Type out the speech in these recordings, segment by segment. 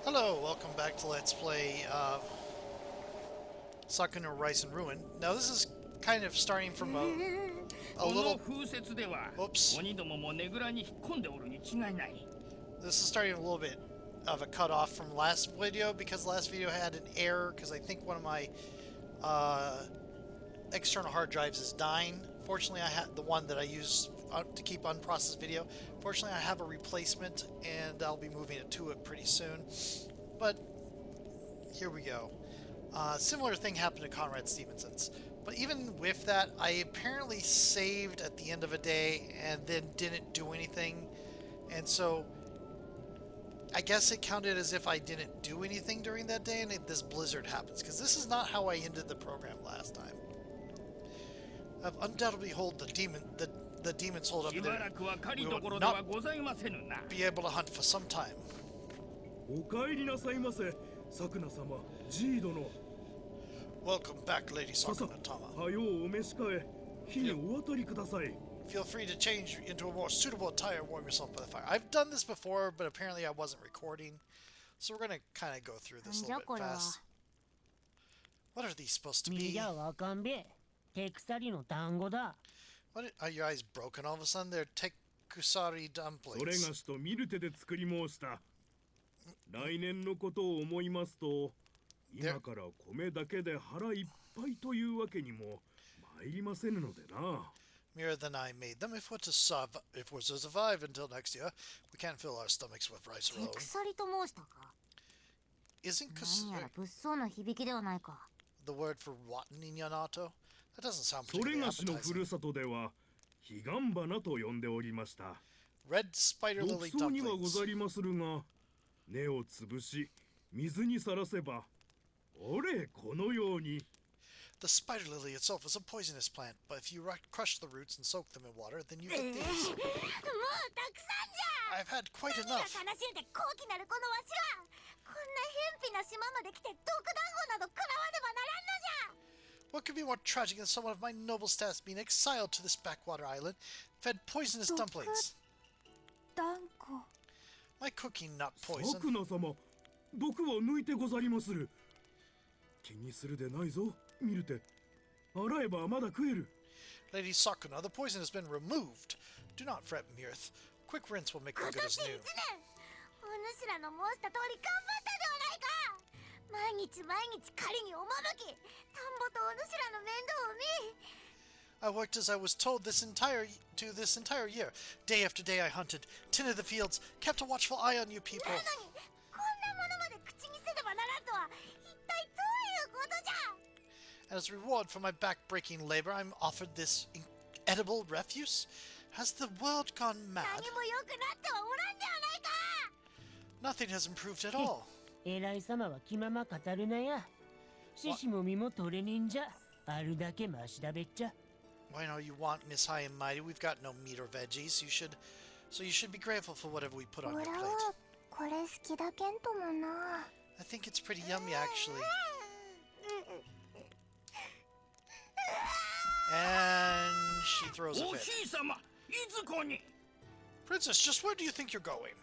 Hello, welcome back to Let's Play Sakuna Rise and Ruin. Now this is kind of starting from a little... Oops. This is starting a little bit of a cutoff from last video because last video had an error because I think one of my external hard drives is dying. Fortunately, I had the one that I use to keep unprocessed video. Fortunately, I have a replacement and I'll be moving it to it pretty soon. But here we go. Similar thing happened to Conrad Stevenson's. But even with that, I apparently saved at the end of a day and then didn't do anything. And so I guess it counted as if I didn't do anything during that day and this blizzard happens. Because this is not how I ended the program last time. I've undoubtedly hold the demons hold up there. We will not be able to hunt for some time. Welcome back, Lady Sakuna-tama. Feel free to change into a more suitable attire and warm yourself by the fire. I've done this before, but apparently I wasn't recording. So we're going to kind of go through this a little bit fast. What are these supposed to be? What are your eyes broken all of a sudden? They're tekusari dumplings. Mirror than I made them. If we're to survive until next year, we can't fill our stomachs with rice alone. Isn't kusari the word for rotten in Yamato? That doesn't sound particularly appetizing. Red spider lily dumplings. The spider lily itself is a poisonous plant, but if you crush the roots and soak them in water, then you get these. I've had quite enough. What could be more tragic than someone of my noble status being exiled to this backwater island, fed poisonous dumplings? My cooking not poison. Lady Sakuna, the poison has been removed. Do not fret, Mirth. Quick rinse will make them good as new. I worked as I was told this entire year. Day after day I hunted, tended the fields, kept a watchful eye on you people. And as a reward for my back-breaking labor, I'm offered this edible refuse? Has the world gone mad? Nothing has improved at all. Why know you want, Miss High and Mighty? We've got no meat or veggies. You should be grateful for whatever we put on your plate. I think it's pretty yummy, actually. And she throws a fit. Princess, just where do you think you're going?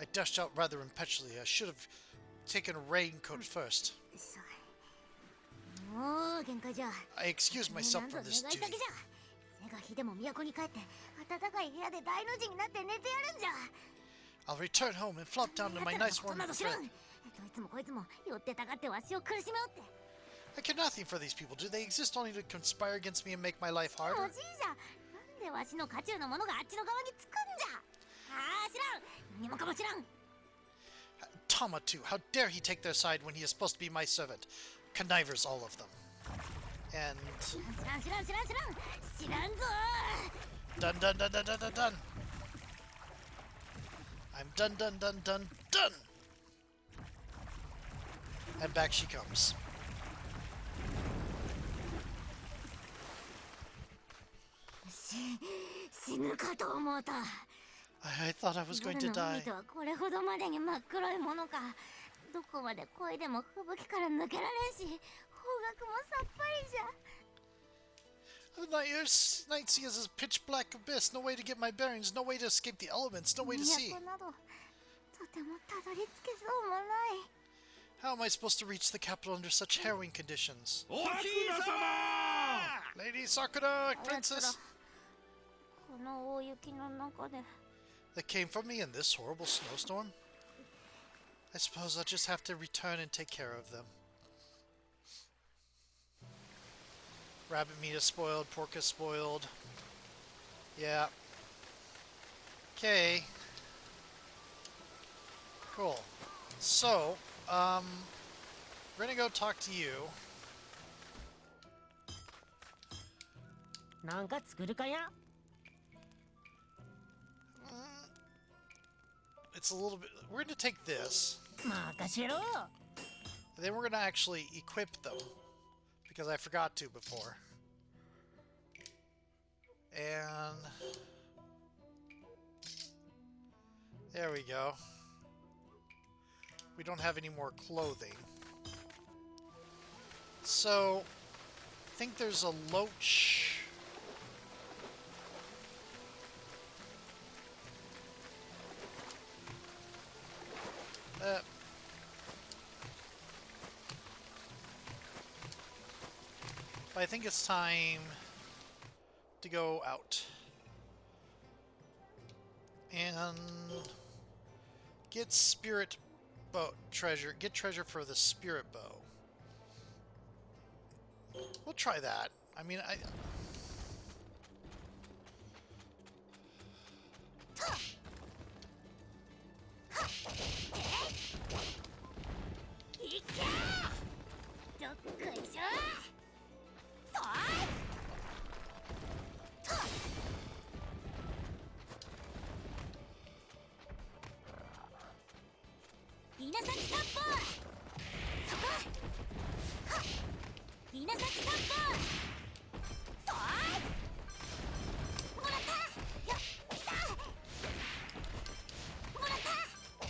I dashed out rather impetuously. I should have taken a raincoat first. I excuse myself from this duty. I'll return home and flop down to my nice warm bed. I care nothing for these people. Do they exist only to conspire against me and make my life harder? Tama too. How dare he take their side when he is supposed to be my servant? Connivers, all of them. And... Done, done, done, done, done, done, done. I'm done, done, done, done, done! And back she comes. I thought I was going to die. night sea is a pitch black abyss. No way to get my bearings. No way to escape the elements. No way to see. How am I supposed to reach the capital under such harrowing conditions? Lady Sakuna, princess! That came from me in this horrible snowstorm? I suppose I'll just have to return and take care of them. Rabbit meat is spoiled, pork is spoiled. Yeah. Okay. Cool. So, we're gonna go talk to you. It's a little bit... We're gonna take this. And then we're gonna actually equip them. Because I forgot to before. And... there we go. We don't have any more clothing. So, I think there's a loach. But I think it's time to go out. And get spirit bow treasure. Get treasure for the spirit bow. We'll try that. I mean,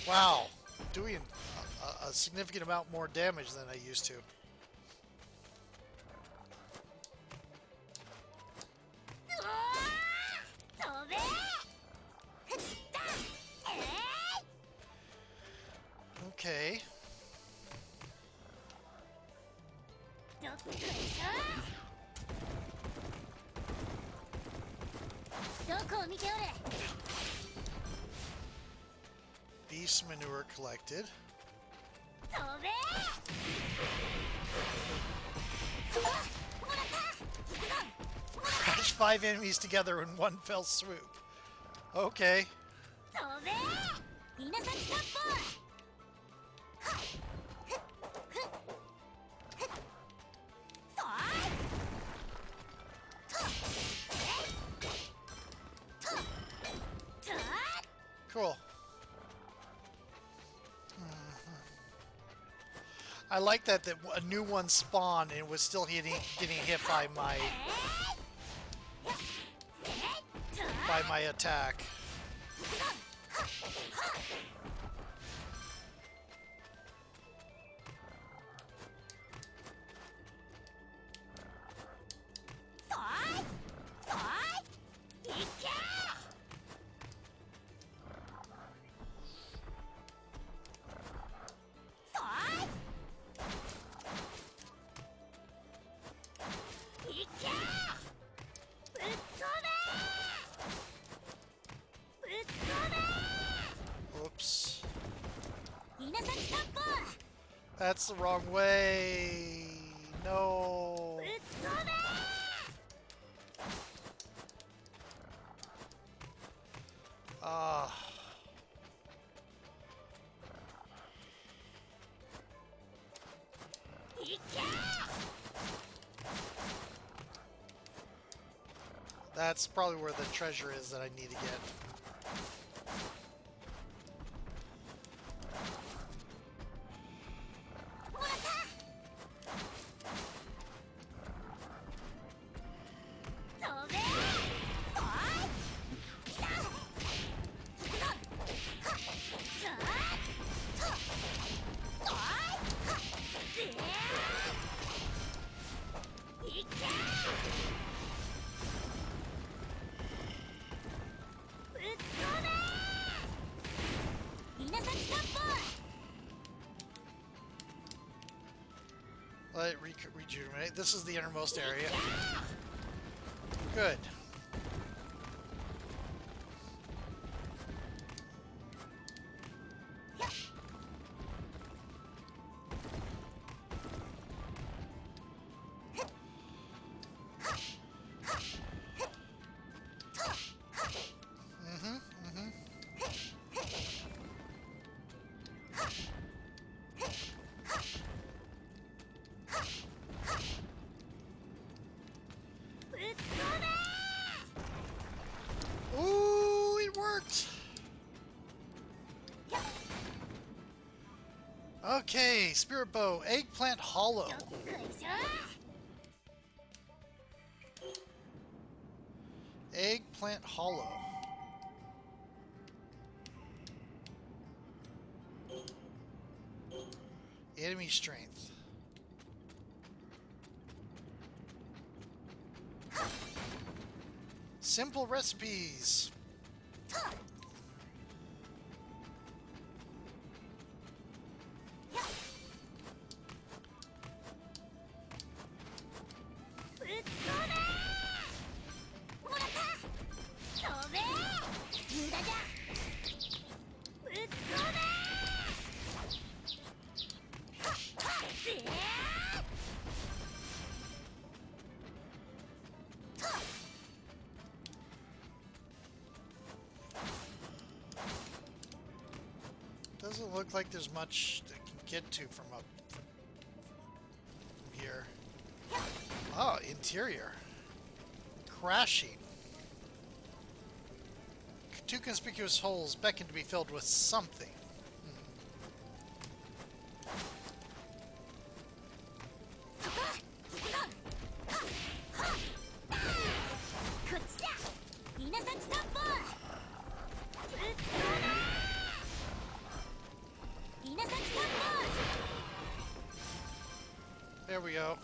wow, doing a significant amount more damage than I used to. Okay. Beast manure collected. Crush 5 enemies together in one fell swoop. Okay. Cool. I like that a new one spawned and was still getting hit by my attack. Oops. That's the wrong way. No. Ah. That's probably where the treasure is that I need to get. rejuvenate. This is the innermost area. Good. Ooh, it worked. Okay, Spirit Bow, Eggplant Hollow. Eggplant Hollow. Enemy strength. Simple recipes. Doesn't look like there's much that can get to from up from here. Oh, interior. Crashing. Two conspicuous holes beckon to be filled with something. There we go.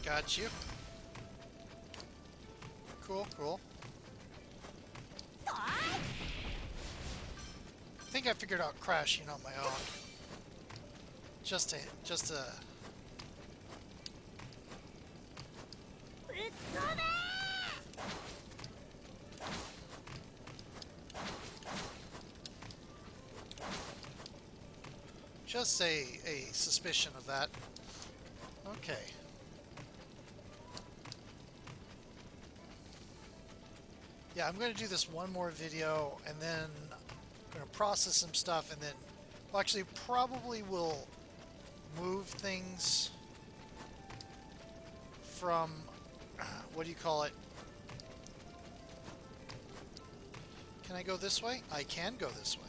Got you. Cool, cool. I think I figured out crashing on my own. Just to just a suspicion of that. Okay. Yeah, I'm going to do this one more video, and then I'm going to process some stuff, and then, well, actually, probably will move things from, what do you call it? Can I go this way? I can go this way.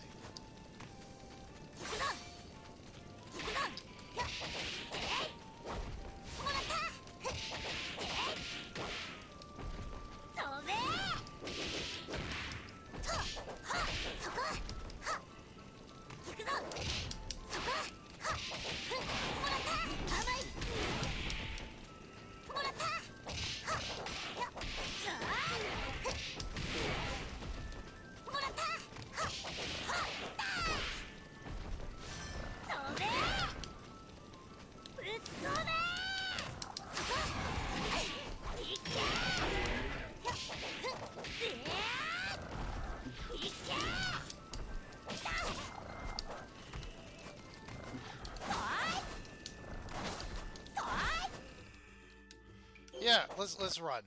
Yeah, let's run.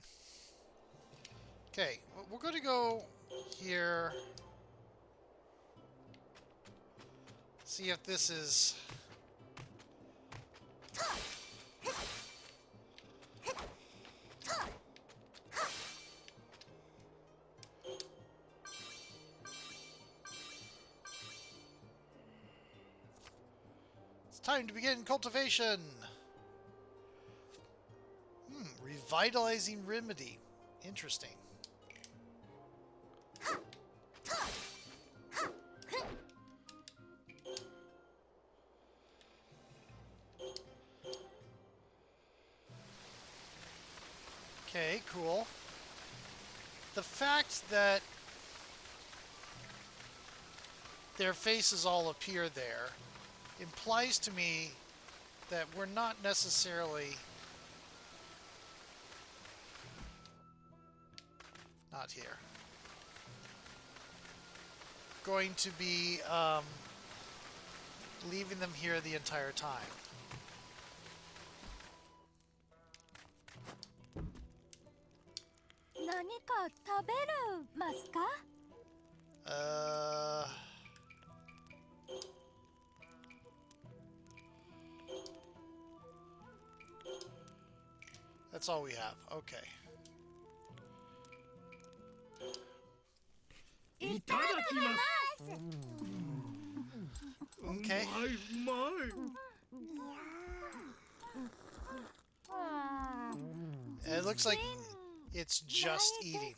Okay, we're going to go here. See if this is... It's time to begin cultivation! Revitalizing remedy. Interesting. Okay, cool. The fact that their faces all appear there implies to me that we're not necessarily... Not here. Going to be leaving them here the entire time. That's all we have. Okay. Okay. It looks like it's just eating.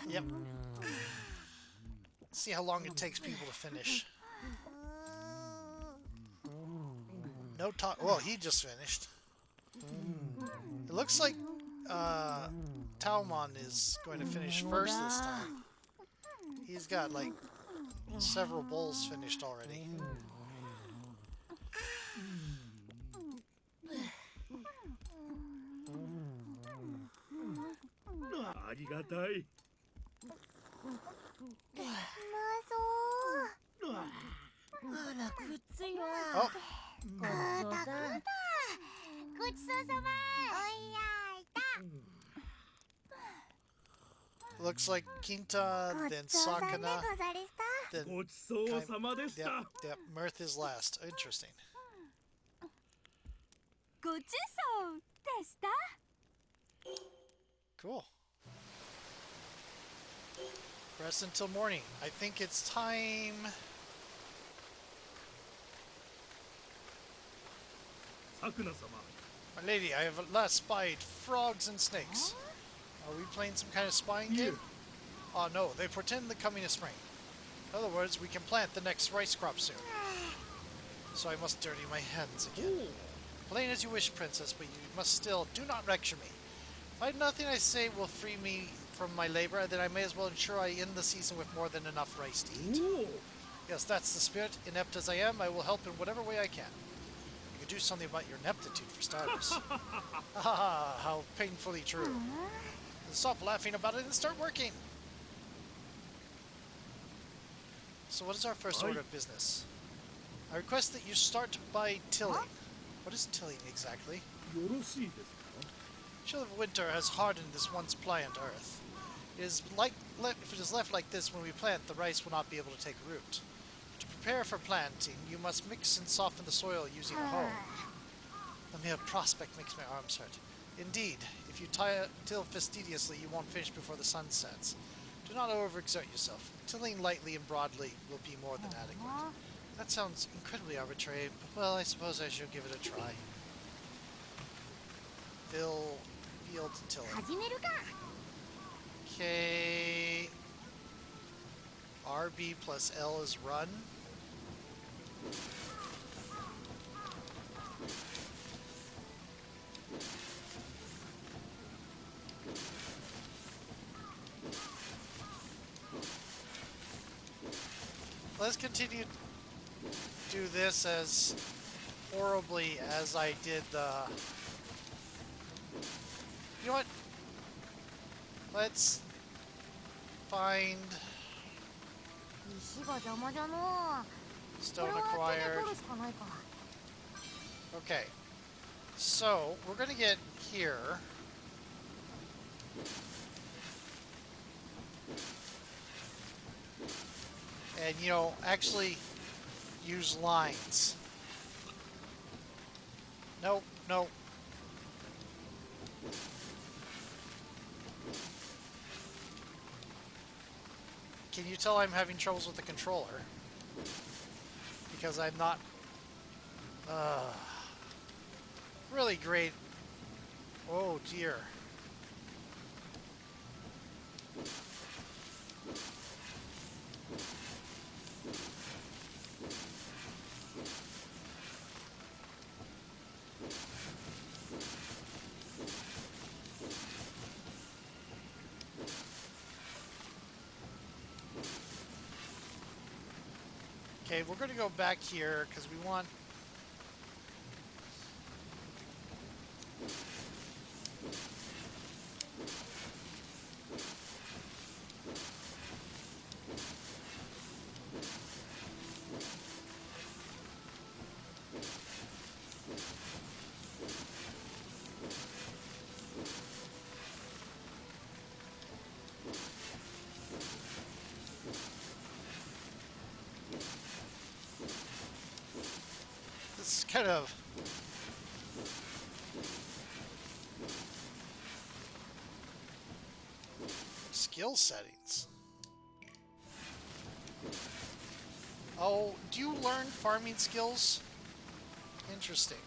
Yep. See how long it takes people to finish. No talk. Well, he just finished. It looks like Taumon is going to finish first this time. He's got like several bowls finished already. Arigatai. Oh. Looks like Kinta, then Sakuna, then yep, Mirth is last. Interesting. Cool. Rest until morning. I think it's time. Sakuna-sama. My lady, I have at last spied frogs and snakes. Are we playing some kind of spying game? Oh no, they portend the coming of spring. In other words, we can plant the next rice crop soon. So I must dirty my hands again. Plain as you wish, princess, but you must still do not lecture me. If nothing I say will free me from my labor, then I may as well ensure I end the season with more than enough rice to eat. Yes, that's the spirit. Inept as I am, I will help in whatever way I can. You could do something about your ineptitude, for starters. Haha, how painfully true. Stop laughing about it and start working. So what is our first order of business? I request that you start by tilling. What is tilling exactly? Chill of winter has hardened this once pliant earth. It is if it is left like this when we plant, the rice will not be able to take root. To prepare for planting, you must mix and soften the soil using a hoe. The mere prospect makes my arms hurt. Indeed, if you till fastidiously, you won't finish before the sun sets. Do not overexert yourself. Tilling lightly and broadly will be more than adequate. That sounds incredibly arbitrary, but well, I suppose I should give it a try. Field tilling. Okay. RB plus L is run. let's continue to do this as horribly as I did the... You know what? Let's find 石が邪魔じゃのう。こ stone れは手で acquired. 取るしかないか。 Okay, so we're gonna get here. And, you know, actually use lines. Nope, nope. Can you tell I'm having troubles with the controller? Because I'm not really great. Oh dear. Okay, we're going to go back here because we want... This is kind of... skill settings. Oh, do you learn farming skills? Interesting.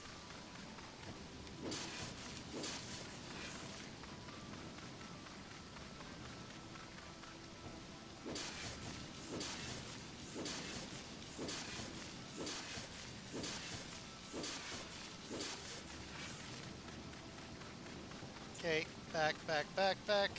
Okay, back, back, back, back.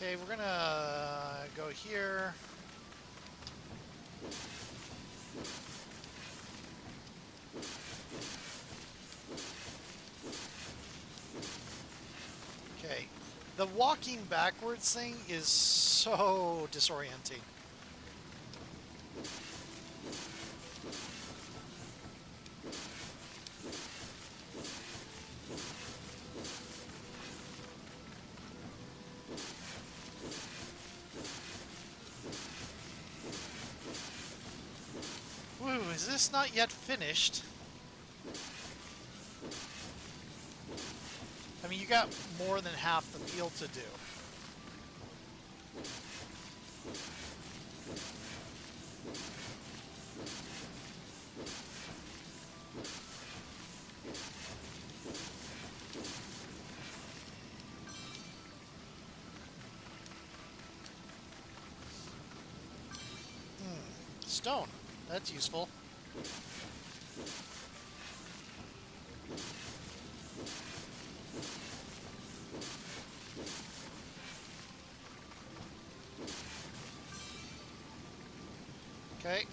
Okay, we're gonna go here. Okay, the walking backwards thing is so disorienting. Woo, is this not yet finished? I mean, you got more than half the field to do. Stone. That's useful. Okay.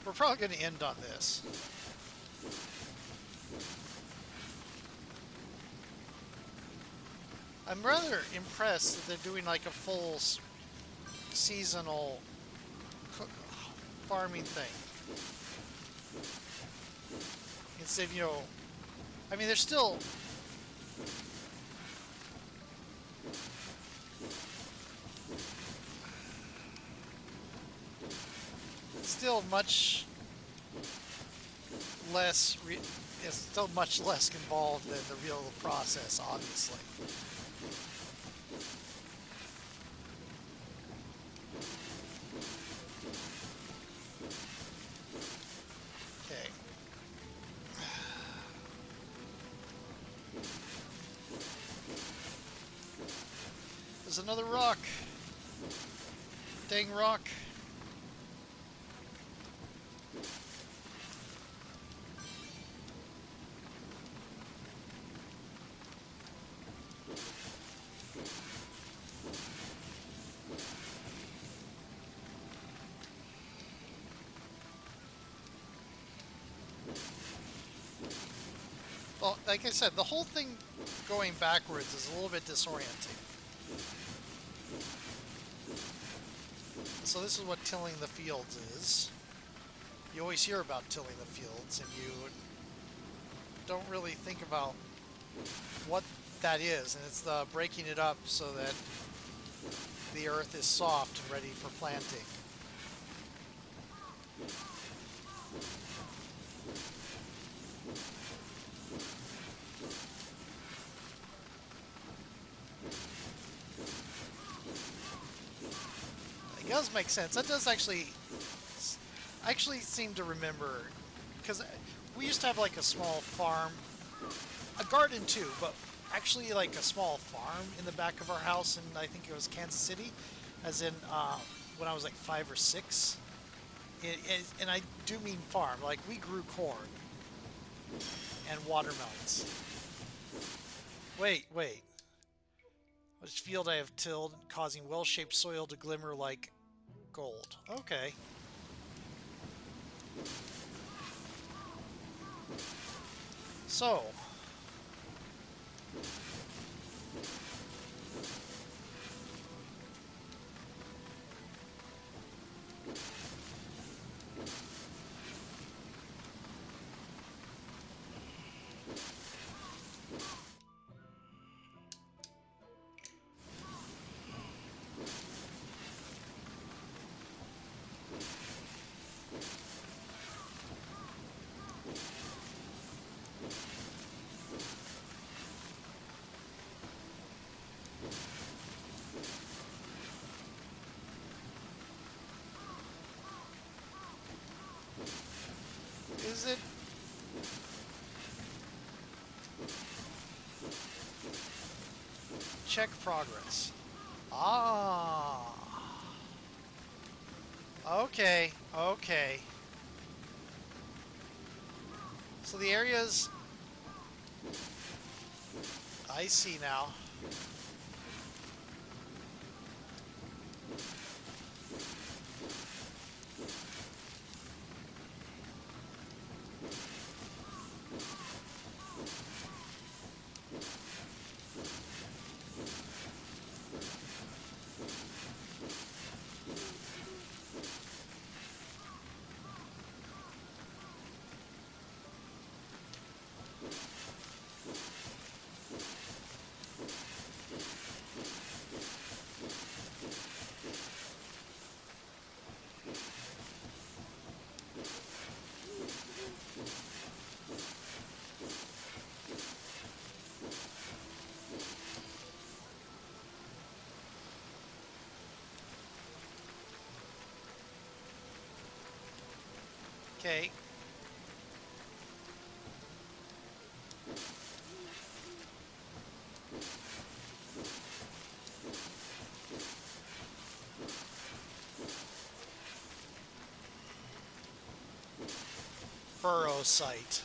We're probably going to end on this. I'm rather impressed that they're doing like a full seasonal farming thing. Instead of, you know, I mean, there's still... still much it's still much less involved than the real process, obviously. Okay. There's another rock. Dang rock. Well, like I said, the whole thing going backwards is a little bit disorienting. So this is what tilling the fields is. You always hear about tilling the fields, and you don't really think about what that is, and it's the breaking it up so that the earth is soft and ready for planting. It does make sense. That does actually seem to remember, because we used to have like a small farm, a garden too, but actually like a small farm in the back of our house, and I think it was Kansas City, as in when I was like 5 or 6. And I do mean farm. Like we grew corn and watermelons. Wait. Which field I have tilled, causing well-shaped soil to glimmer like gold. Okay. So, is it? Check progress. Ah. Okay. So the areas... I see now. Okay. Furrow site.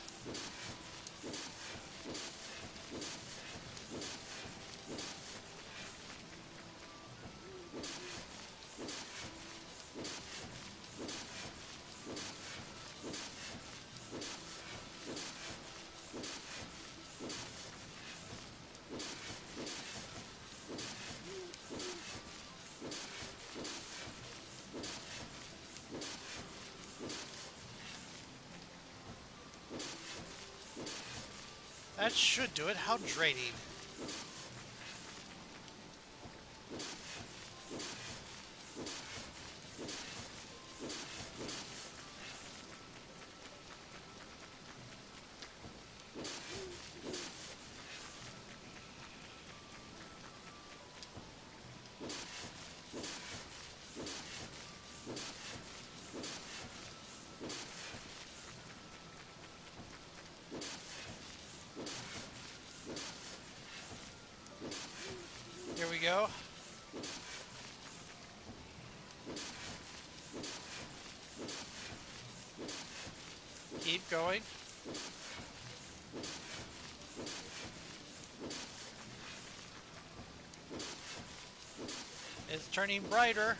That should do it. How draining. Keep going. It's turning brighter.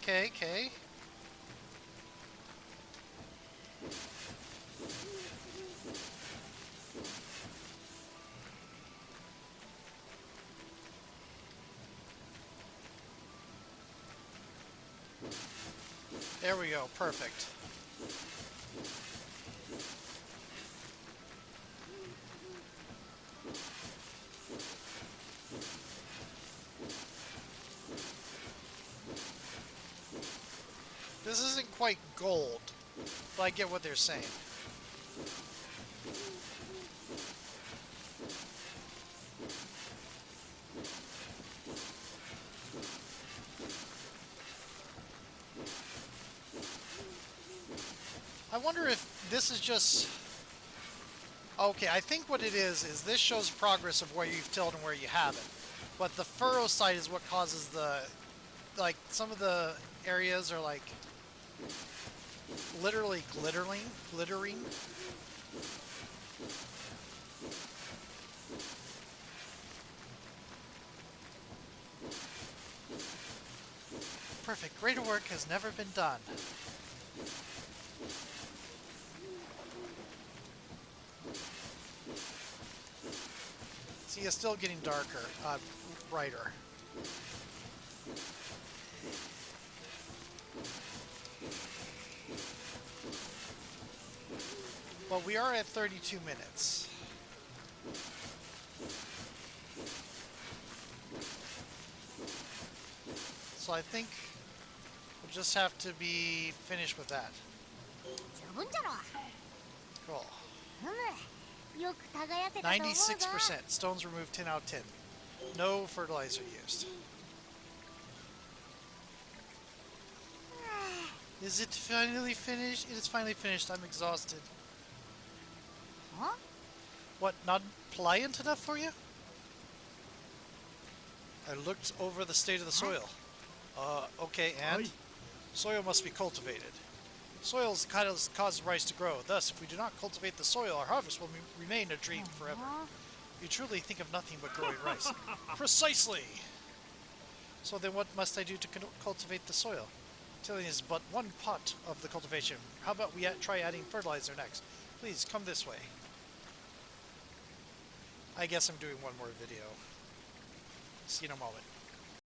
Okay. There we go, perfect. This isn't quite gold, but I get what they're saying. I wonder if this is just... Okay, I think what it is this shows progress of where you've tilled and where you haven't. But the furrow site is what causes the... Like, some of the areas are like... literally glittering. Perfect. Greater work has never been done. See, it's still getting darker, brighter. Well, we are at 32 minutes. So I think we'll just have to be finished with that. 十分じゃろ。 Cool. よく耕せたと思うぞ。 96%. Stones removed 10 out of 10. No fertilizer used. Is it finally finished? It is finally finished. I'm exhausted. Huh? What, not pliant enough for you? I looked over the state of the soil. Okay, and? Aye. Soil must be cultivated. Soils cause rice to grow. Thus, if we do not cultivate the soil, our harvest will remain a dream forever. You truly think of nothing but growing rice. Precisely! So then what must I do to cultivate the soil? Tilling is but one part of the cultivation. How about we try adding fertilizer next? Please, come this way. I guess I'm doing one more video. See you in a moment.